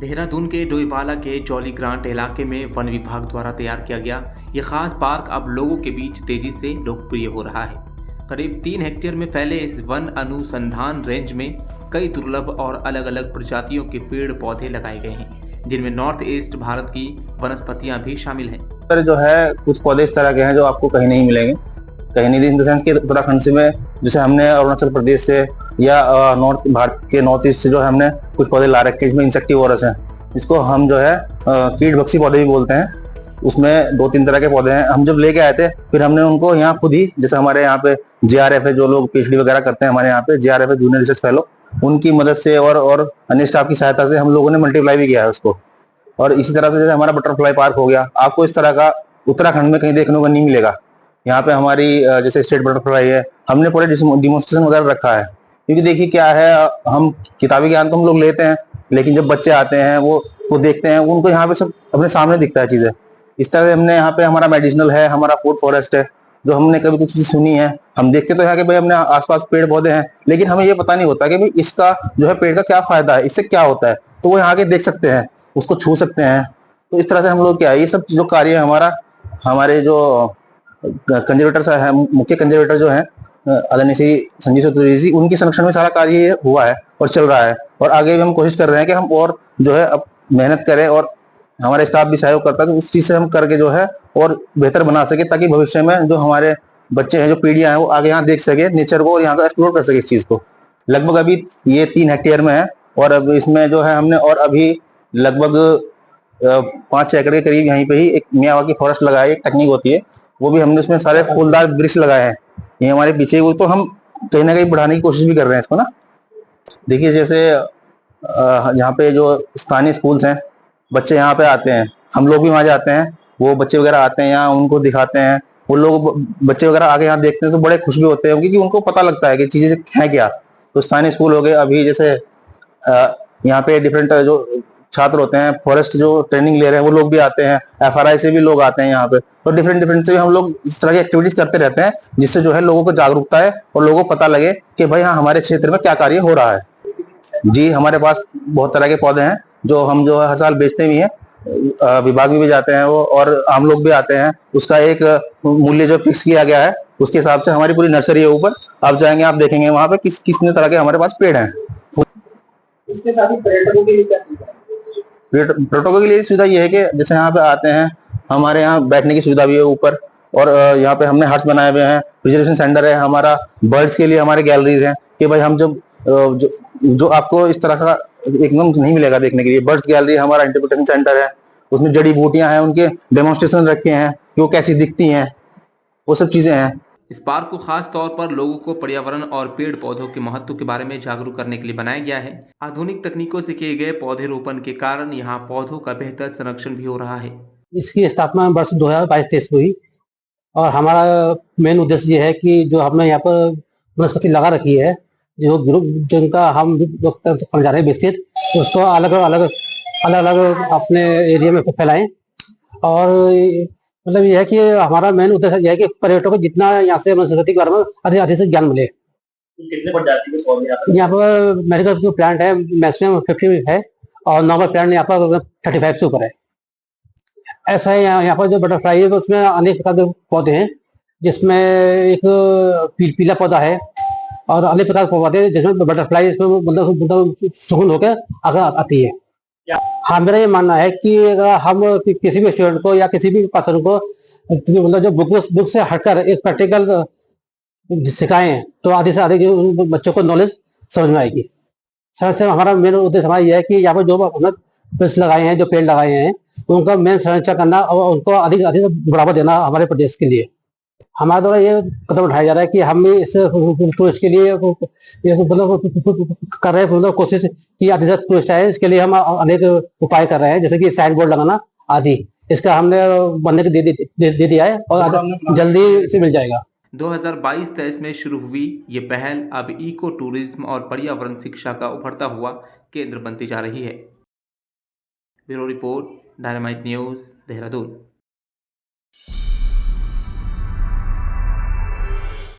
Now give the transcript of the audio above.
देहरादून के डोईवाला के jolly grant इलाके में वन विभाग द्वारा तैयार किया गया यह खास पार्क अब लोगों के बीच तेजी से लोकप्रिय हो रहा है। करीब 3 हेक्टेयर में फैले इस वन अनुसंधान रेंज में कई दुर्लभ और अलग अलग प्रजातियों के पेड़ पौधे लगाए गए हैं, जिनमें नॉर्थ ईस्ट भारत की वनस्पतियां भी शामिल हैं। सर जो है कुछ पौधे इस तरह के हैं जो आपको कहीं नहीं मिलेंगे, कहीं नहीं इन द सेंस कि उत्तराखंड से में जैसे हमने अरुणाचल प्रदेश से या नॉर्थ भारत के नॉर्थ ईस्ट से जो है हमने कुछ पौधे ला रखे हैं। इसमें इंसेक्टिवोरस हैं, जिसको हम जो है कीट भक्षी पौधे भी बोलते हैं। उसमें 2-3 तरह के पौधे हैं। हम जब लेके आए थे फिर हमने उनको यहाँ खुद ही, जैसे हमारे यहाँ पे JRF है, जो लोग PhD वगैरह करते हैं हमारे यहाँ पे JRF है, जूनियर रिसर्च फेलो, उनकी मदद से और अन्य स्टाफ की सहायता से हम लोगों ने मल्टीप्लाई भी किया है उसको। और इसी तरह से जैसे हमारा बटरफ्लाई पार्क हो गया, आपको इस तरह का उत्तराखंड में कहीं देखने को नहीं मिलेगा। यहाँ पे हमारी जैसे स्टेट बटरफ्लाई है, हमने पूरे डिमोन्स्ट्रेशन वगैरह रखा है। क्योंकि देखिए क्या है, हम किताबी ज्ञान तो हम लोग लेते हैं, लेकिन जब बच्चे आते हैं वो देखते हैं, उनको यहाँ पे सब अपने सामने दिखता है चीजें। इस तरह से हमने यहाँ पे हमारा मेडिसिनल है, हमारा फूड फॉरेस्ट है, जो हमने कभी कुछ चीज सुनी है। हम देखते तो है कि भाई हमने आसपास पेड़ पौधे हैं, लेकिन हमें ये पता नहीं होता कि भाई इसका जो है पेड़ का क्या फायदा है, इससे क्या होता है। तो वो यहाँ के देख सकते हैं, उसको छू सकते हैं। तो इस तरह से हम लोग क्या है, ये सब जो कार्य है हमारा, हमारे जो कंजर्वेटर है, मुख्य कंजर्वेटर जो है आदरणीय श्री संजीव चतुर्वेदी जी, उनके संरक्षण में सारा कार्य ये हुआ है और चल रहा है। और आगे भी हम कोशिश कर रहे हैं कि हम और जो है अब मेहनत करें, और हमारे स्टाफ भी सहयोग करता है, तो उस चीज से हम करके जो है और बेहतर बना सके, ताकि भविष्य में जो हमारे बच्चे हैं, जो पीढ़ियां हैं, वो आगे यहाँ देख सके नेचर को और यहाँ का एक्सप्लोर कर सके इस चीज को। लगभग अभी ये 3 हेक्टेयर में है, और अब इसमें जो है हमने और अभी लगभग 5-6 एकड़ के करीब यहीं पे ही एक मियावाकी फॉरेस्ट लगाया, एक टेक्निक होती है, वो भी हमने उसमें सारे फूलदार वृक्ष लगाए हैं। ये हमारे पीछे, वो तो हम कहीं ना कहीं बढ़ाने की कोशिश भी कर रहे हैं इसको ना। देखिए जैसे यहाँ पे जो स्थानीय स्कूल्स हैं, बच्चे यहाँ पे आते हैं, हम लोग भी वहाँ जाते हैं, वो बच्चे वगैरह आते हैं यहाँ, उनको दिखाते हैं। वो लोग बच्चे वगैरह आगे यहाँ देखते हैं तो बड़े खुश भी होते हैं, क्योंकि उनको पता लगता है कि चीजें हैं क्या। तो स्थानीय स्कूल हो गए, अभी जैसे यहाँ पे डिफरेंट जो छात्र होते हैं, फॉरेस्ट जो ट्रेनिंग ले रहे हैं, वो लोग भी आते हैं, FRI से भी लोग आते हैं यहाँ पे। तो डिफरेंट से भी हम लोग इस तरह की एक्टिविटीज करते रहते हैं, जिससे जो है लोगों को जागरूकता है और लोगों को पता लगे कि भाई हाँ, हमारे क्षेत्र में क्या कार्य हो रहा है। जी, हमारे पास बहुत तरह के पौधे हैं जो हम जो है हर साल बेचते भी हैं, विभाग में भी जाते हैं वो, और हम लोग भी आते हैं। उसका एक मूल्य जो फिक्स किया गया है, उसके हिसाब से हमारी पूरी नर्सरी है ऊपर। आप जाएंगे, आप देखेंगे वहां पे किस तरह के हमारे पास पेड़ हैं। इसके साथ ही पर्यटकों के लिए क्या सुविधा है? पर्यटकों के लिए सुविधा ये है कि जैसे यहाँ पे आते हैं, हमारे यहाँ बैठने की सुविधा भी है ऊपर, और यहाँ पे हमने हट्स बनाए हुए हैं, रिजर्वेशन सेंटर है हमारा, बर्ड्स के लिए हमारे गैलरीज हैं कि भाई हम जब जो आपको इस तरह का एकदम नहीं मिलेगा देखने के लिए। बर्ड्स गैलरी हमारा इंटरप्रिटेशन सेंटर है, उसमें जड़ी बूटियां हैं, उनके डेमोन्स्ट्रेशन रखे हैं कि वो कैसी दिखती हैं, वो सब चीजें हैं। इस पार्क को खास तौर पर लोगों को पर्यावरण और पेड़ पौधों के महत्व के बारे में जागरूक करने के लिए बनाया गया है। आधुनिक तकनीकों से किए गए पौधे रोपण के कारण यहाँ पौधों का बेहतर संरक्षण भी हो रहा है। इसकी स्थापना वर्ष 2022-23 को हुई, और हमारा मेन उद्देश्य ये है कि जो हमने यहाँ पर वनस्पति लगा रखी है, जो ग्रुप जिनका हम लोग जा रहे हैं विकसित, तो उसको अलग अलग अपने एरिया में फैलाएं। और मतलब ये है कि हमारा मेन उद्देश्य यह है कि पर्यटकों को जितना यहाँ से वनस्पति के बारे में अधिक से ज्ञान मिले। कितने प्रजाति के पौधे यहाँ पर मेडिकल जो प्लांट है मैक्सिमम 50 है, और नॉर्मल प्लांट यहाँ पर 35 से ऊपर है। ऐसा है यहाँ पर जो बटरफ्लाई है, उसमें अनेक प्रकार के पौधे हैं, जिसमें एक पीला पौधा है और अनेक प्रकार के पौधे, जिसमें बटरफ्लाई इसमें मतलब सुगंध होकर आकर आती है। हाँ, मेरा ये मानना है कि अगर हम किसी भी स्टूडेंट को या किसी भी पर्सन को मतलब जो बुक से हटकर एक प्रैक्टिकल सिखाएं, तो आधे से आधे बच्चों को नॉलेज समझ में आएगी। सर हमारा मेन उद्देश्य हमारा यह है कि यहाँ पर जो पेड़ लगाए हैं, जो पेड़ लगाए हैं, उनका मेन संरक्षण करना और उनको अधिक बढ़ावा देना हमारे प्रदेश के लिए। हमारे द्वारा ये कदम उठाया जा रहा है कि हम इस टूरिस्ट के लिए कर रहे हैं मतलब कोशिश कि अधिक टूरिस्ट आए। इसके लिए हम अनेक उपाय कर रहे हैं, जैसे कि साइन बोर्ड लगाना आदि। इसका हमने बनने के दे दिया है और जल्दी से मिल जाएगा। 2022-23 में शुरू हुई ये पहल अब इको टूरिज्म और पर्यावरण शिक्षा का उभरता हुआ केंद्र बनती जा रही है। Bureau report, dynamite news, Dehradun.